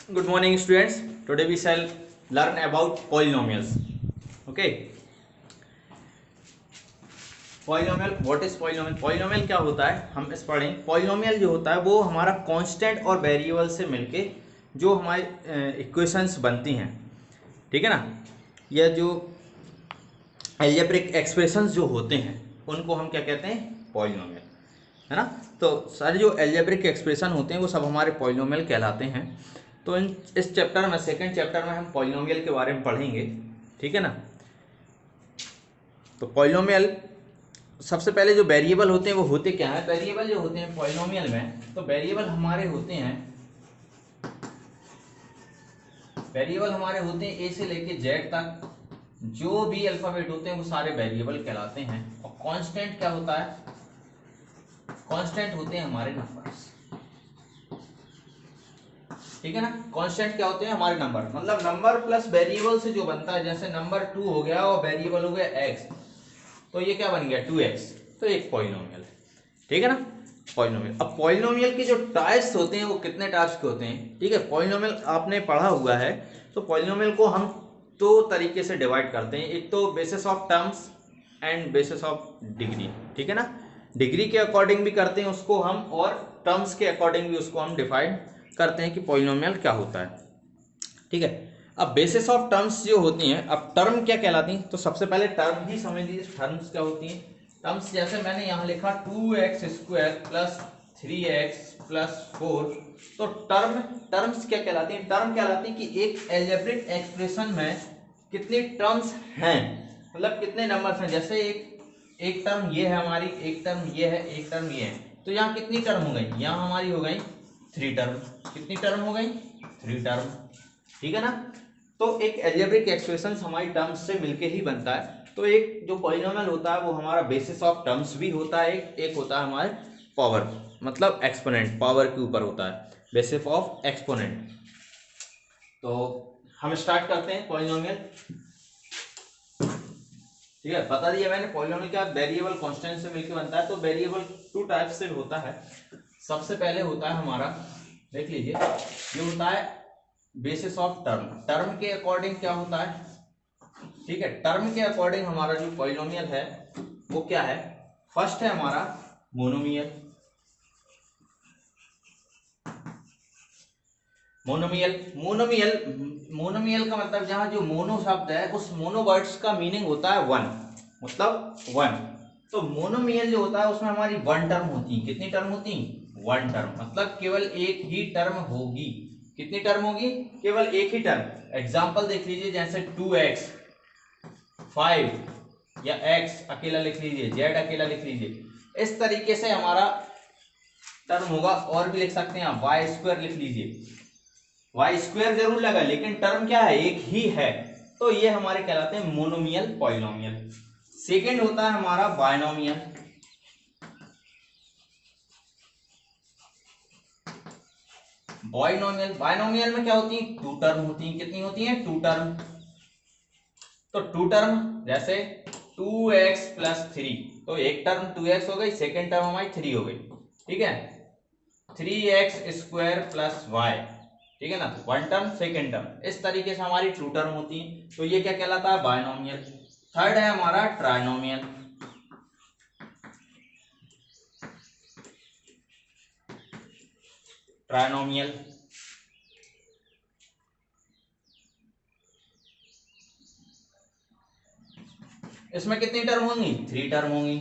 Good morning, students. Today we shall learn about polynomials. Okay. Polynomial. What is polynomial? Polynomial क्या होता है हम इस पढ़ें. Polynomial जो होता है वो हमारा कांस्टेंट और वेरिएबल से मिलके जो हमारी इक्वेशंस बनती हैं, ठीक है ना, या जो एल्जेब्रिक एक्सप्रेशंस जो होते हैं उनको हम क्या कहते हैं, पॉलिनोमियल, है ना. तो सारे जो एल्जेब्रिक एक्सप्रेशन होते हैं वो सब हमारे पॉलिनोमियल कहलाते हैं. तो इस चैप्टर में, सेकंड चैप्टर में हम पॉलिनोमियल के बारे में पढ़ेंगे, ठीक है ना. तो पॉलिनोमियल सबसे पहले जो वेरिएबल होते हैं वो होते क्या है. वेरिएबल जो होते हैं पॉलिनोमियल में, तो वेरिएबल हमारे होते हैं ए से लेके जेड तक. जो भी अल्फाबेट होते हैं वो सारे वेरिएबल कहलाते हैं. और कांस्टेंट क्या होता है, कांस्टेंट होते हैं हमारे नंबर्स, ठीक है ना. कांस्टेंट क्या होते हैं, हमारे नंबर. मतलब नंबर प्लस वेरिएबल से जो बनता है, जैसे नंबर 2 हो गया और वेरिएबल हो गया x, तो ये क्या बन गया 2x. तो एक पॉलिनोमियल है, ठीक है ना, पॉलिनोमियल. अब पॉलिनोमियल के जो टाइप्स होते हैं वो कितने टाइप्स के होते हैं, ठीक है. पॉलिनोमियल आपने पढ़ा हुआ है. तो पॉलिनोमियल को हम दो तरीके से डिवाइड करते हैं. एक तो basis of terms and bases of degree, ठीक है ना. डिग्री के अकॉर्डिंग भी करते हैं उसको हम, और टर्म्स के अकॉर्डिंग भी उसको हम डिफाइन करते हैं कि पॉलिनोमियल क्या होता है, ठीक है. अब बेसिस ऑफ टर्म्स जो होती हैं, अब टर्म क्या कहलाती हैं, तो सबसे पहले टर्म ही समझ लीजिए. टर्म्स क्या होती हैं, टर्म्स जैसे मैंने यहाँ लिखा 2x² प्लस 3x प्लस 4. तो टर्म्स क्या कहलाती हैं, टर्म कहलाती हैं कि एक एल्जेब्रिक एक्सप्रेशन में कितनी टर्म्स हैं, मतलब कितने नंबर्स हैं. जैसे एक टर्म ये है हमारी, एक टर्म ये है, एक टर्म ये है. तो यहाँ कितनी टर्म हो गई, यहाँ हमारी हो गई 3 टर्म. कितनी टर्म हो गई, 3 टर्म, ठीक है ना. तो एक एल्जेब्रिक एक्सप्रेशन हमारी टर्म्स से मिलके ही बनता है. तो एक जो पॉलिनोमियल होता है वो हमारा बेसिस ऑफ टर्म्स भी होता है. एक होता है हमारे पावर, मतलब एक्सपोनेंट, पावर के ऊपर होता है, बेसिस ऑफ एक्सपोनेंट. तो हम स्टार्ट करते हैं पॉलिनोमियल, ठीक है. बता दिया मैंने पॉलिनोमियल क्या वेरिएबल कांस्टेंट से मिलकर बनता है. तो वेरिएबल 2 टाइप से होता है. सबसे पहले होता है हमारा, देख लीजिए, ये होता है बेसिस ऑफ टर्म. टर्म के अकॉर्डिंग क्या होता है, ठीक है. टर्म के अकॉर्डिंग हमारा जो पॉलिनोमियल है वो क्या है. फर्स्ट है हमारा मोनोमियल. मोनोमियल का मतलब जहां जो मोनो शब्द है उस मोनो वर्ड्स का मीनिंग होता है 1, मतलब 1. तो मोनोमियल जो होता है उसमें हमारी 1 टर्म होती है. कितनी टर्म होती है, 1 टर्म. मतलब केवल एक ही टर्म होगी. कितनी टर्म होगी, केवल एक ही टर्म. एग्जांपल देख लीजिए, जैसे 2x, 5 या x अकेला लिख लीजिए, z अकेला लिख लीजिए. इस तरीके से हमारा टर्म होगा. और भी लिख सकते हैं आप, y² लिख लीजिए. y² जरूर लगा, लेकिन टर्म क्या है, एक ही है. तो ये हमारे कहलाते हैं मोनोमियल पॉलिनोमियल. सेकंड होता है हमारा बायनोमियल. बायनोमियल में क्या होती है, 2 टर्म होती है. कितनी होती है, 2 टर्म. तो 2 टर्म जैसे 2x प्लस 3, तो एक टर्म 2x हो गई, सेकेंड टर्म हमारी 3 हो गई, ठीक है. 3x² प्लस y, ठीक है ना. 1 टर्म, सेकेंड टर्म. इस तरीके से हमारी 2 टर्म होती है. तो ये क्या कहलाता है, बायनोमियल. थर्ड है हमारा ट्राइनोमियल. ट्राइनोमियल इसमें कितनी टर्म होंगी, 3 टर्म होंगी.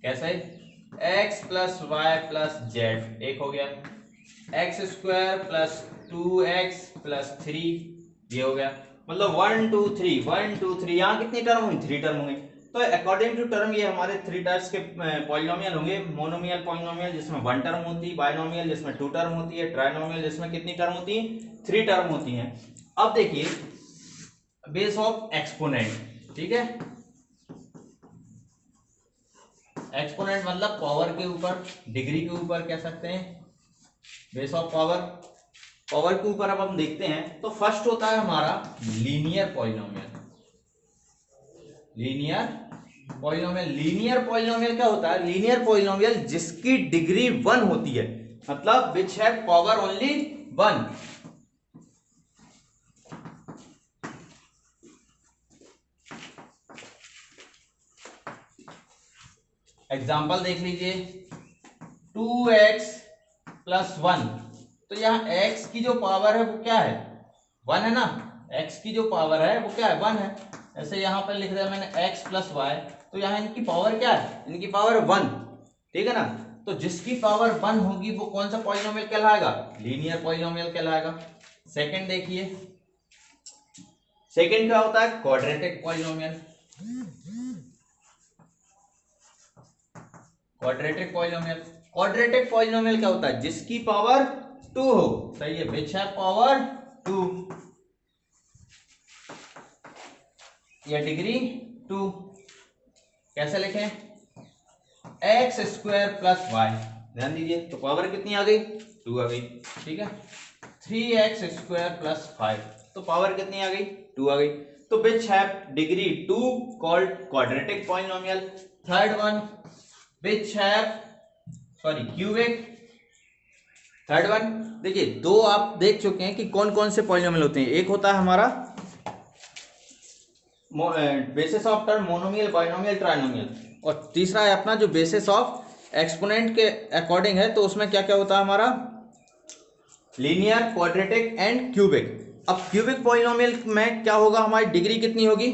कैसे, x plus y plus z एक हो गया, x² प्लस 2x प्लस 3 ये हो गया. मतलब 1 2 3 1 2 3, यहाँ कितनी टर्म हुई, 3 टर्म होंगी. तो अकॉर्डिंग टू टर्म ये हमारे 3 टाइप्स के पॉलिनोमियल होंगे. मोनोमियल पॉलिनोमियल जिसमें 1 टर्म होती है, बायनोमियल जिसमें 2 टर्म होती है, ट्राइनोमियल जिसमें कितनी टर्म होती है, 3 टर्म होती हैं. अब देखिए बेस ऑफ एक्सपोनेंट, ठीक है. एक्सपोनेंट मतलब पावर के ऊपर, डिग्री के ऊपर कह सकते हैं. बेस ऑफ पावर, पावर के ऊपर अब हम देखते हैं. तो फर्स्ट होता है हमारा लीनियर पॉलिनोमियल. लीनियर पॉलिनोमियल क्या होता है, लीनियर पॉलिनोमियल जिसकी डिग्री 1 होती है. मतलब which have power only 1। Example देख लीजिए 2x + 1। तो यहाँ x की जो पावर है वो क्या है 1 है ना, x की जो पावर है वो क्या है 1 है। ऐसे यहाँ पर लिख दिया मैंने x + y, तो यहाँ इनकी पावर क्या है, इनकी पावर 1, ठीक है ना। तो जिसकी पावर 1 होगी वो कौन सा पॉलिनोमियल कहलाएगा, लीनियर पॉलिनोमियल कहलाएगा। सेकंड देखिए, सेकंड क्या होता है quadratic polynomial. Quadratic polynomial, quadratic polynomial क्या होता है, जिसकी पावर 2 हो, सही है, विच हैव पावर 2 या डिग्री 2। कैसे लिखें, x² + y, ध्यान दीजिए, तो पावर कितनी आ गई 2 आ गई, ठीक है। 3x² + 5, तो पावर कितनी आ गई 2 आ गई। तो which have degree 2 called quadratic polynomial. Third one which have cubic. Third one देखिए, दो आप देख चुके हैं कि कौन कौन से पॉलिनोमियल होते हैं। एक होता है हमारा basis of term monomial, binomial, trinomial, और तीसरा है अपना जो बेसिस ऑफ एक्सपोनेंट के अकॉर्डिंग है, तो उसमें क्या क्या होता है हमारा लीनियर, क्वाड्रेटिक एंड क्यूबिक। अब क्यूबिक पॉलिनोमियल में क्या होगा, हमारी डिग्री कितनी होगी,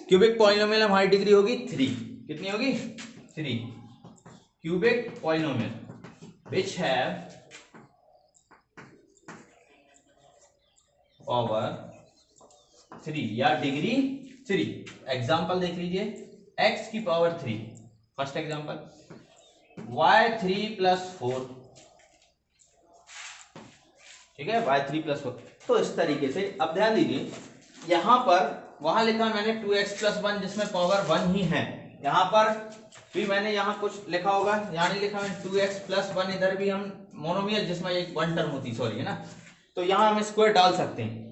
क्यूबिक पॉलिनोमियल में हमारी डिग्री होगी 3। कितनी होगी 3। Cubic polynomial which have power 3 या डिग्री 3। एग्जाम्पल देख लीजिए, x की पावर 3, फर्स्ट एग्जाम्पल, y3 + 4, ठीक है, y3 + 4। तो इस तरीके से अब ध्यान दीजिए, यहां पर वहां लिखा मैंने 2x + 1 जिसमें पावर 1 ही है, यहां पर भी मैंने यहाँ कुछ लिखा होगा, यहाँ नहीं लिखा मैंने 2x + 1, इधर भी हम मोनोमियल जिसमें एक 1 टर्म होती, सॉरी, है ना, तो यहाँ हम स्क्वायर डाल सकते हैं।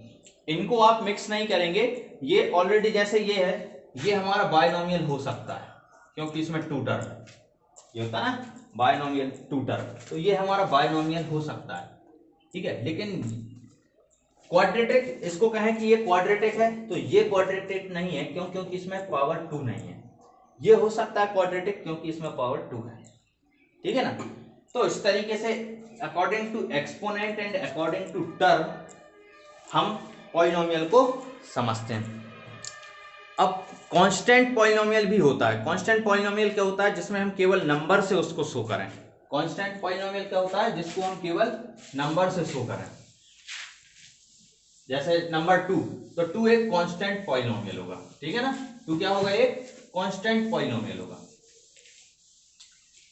इनको आप मिक्स नहीं करेंगे, ये ऑलरेडी जैसे ये है, ये हमारा बायनोमियल हो सकता है क्योंकि इसमें 2 टर्म है, ये होता है ना बायनोमियल 2 टर्म, तो ये हमारा बायनोमियल हो सकता है, ठीक है। लेकिन क्वाड्रेटिक, इसको कहें कि ये क्वाड्रेटिक है, तो ये क्वाड्रेटिक नहीं है, क्यों, क्योंकि इसमें पावर 2 नहीं है। ये हो सकता है क्वाड्रेटिक क्योंकि इसमें पावर 2 है, ठीक है ना। तो इस तरीके से according to exponent and according to term हम पॉलिनोमियल को समझते हैं। अब कांस्टेंट पॉलिनोमियल भी होता है। कांस्टेंट पॉलिनोमियल क्या होता है, जिसमें हम केवल नंबर से उसको शो करें। कांस्टेंट पॉलिनोमियल क्या होता है, जिसको हम केवल नंबर से शो करें, जैसे नंबर 2, तो 2 एक कांस्टेंट पॉलिनोमियल होगा, ठीक है ना, 2 क्या होगा, एक कांस्टेंट पॉलिनोमियल होगा,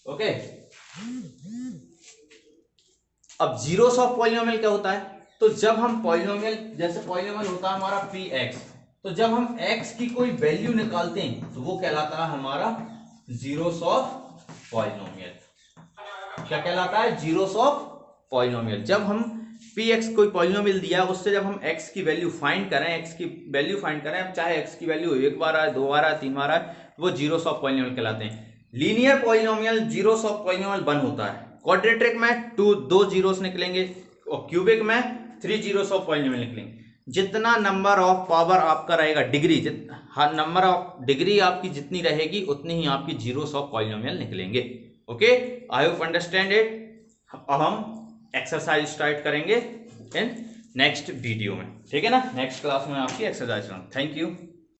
ओके। अब जीरोस ऑफ पॉलिनोमियल क्या होता है, तो जब हम पॉलिनोमियल, जैसे पॉलिनोमियल होता है हमारा px, तो जब हम x की कोई वैल्यू निकालते हैं तो वो कहलाता है हमारा जीरोस ऑफ पॉलिनोमियल। क्या कहलाता है, जीरोस ऑफ पॉलिनोमियल। जब हम px कोई पॉलिनोमियल दिया, उससे जब हम x की वैल्यू फाइंड करें, x की वैल्यू फाइंड करें, चाहे x की वैल्यू 1 बार आए, 2 बार आए, 3 बार आए, वो जीरोस ऑफ पॉलिनोमियल कहलाते हैं। Linear polynomial zeros of polynomial 1 होता है। क्वाड्रेटिक में 2 जीरोस निकलेंगे, और क्यूबिक में 3 जीरोस ऑफ पॉलिनोमियल निकलेंगे। जितना नंबर ऑफ पावर आपका रहेगा, डिग्री, नंबर ऑफ डिग्री आपकी जितनी रहेगी उतनी ही आपकी जीरोस ऑफ पॉलिनोमियल निकलेंगे, okay. I hope understand it. अब हम एक्सरसाइज स्टार्ट करेंगे इन नेक्स्ट वीडियो में, ठीक है ना, नेक्स्ट क्लास में आपकी एक्सरसाइज। Thank you.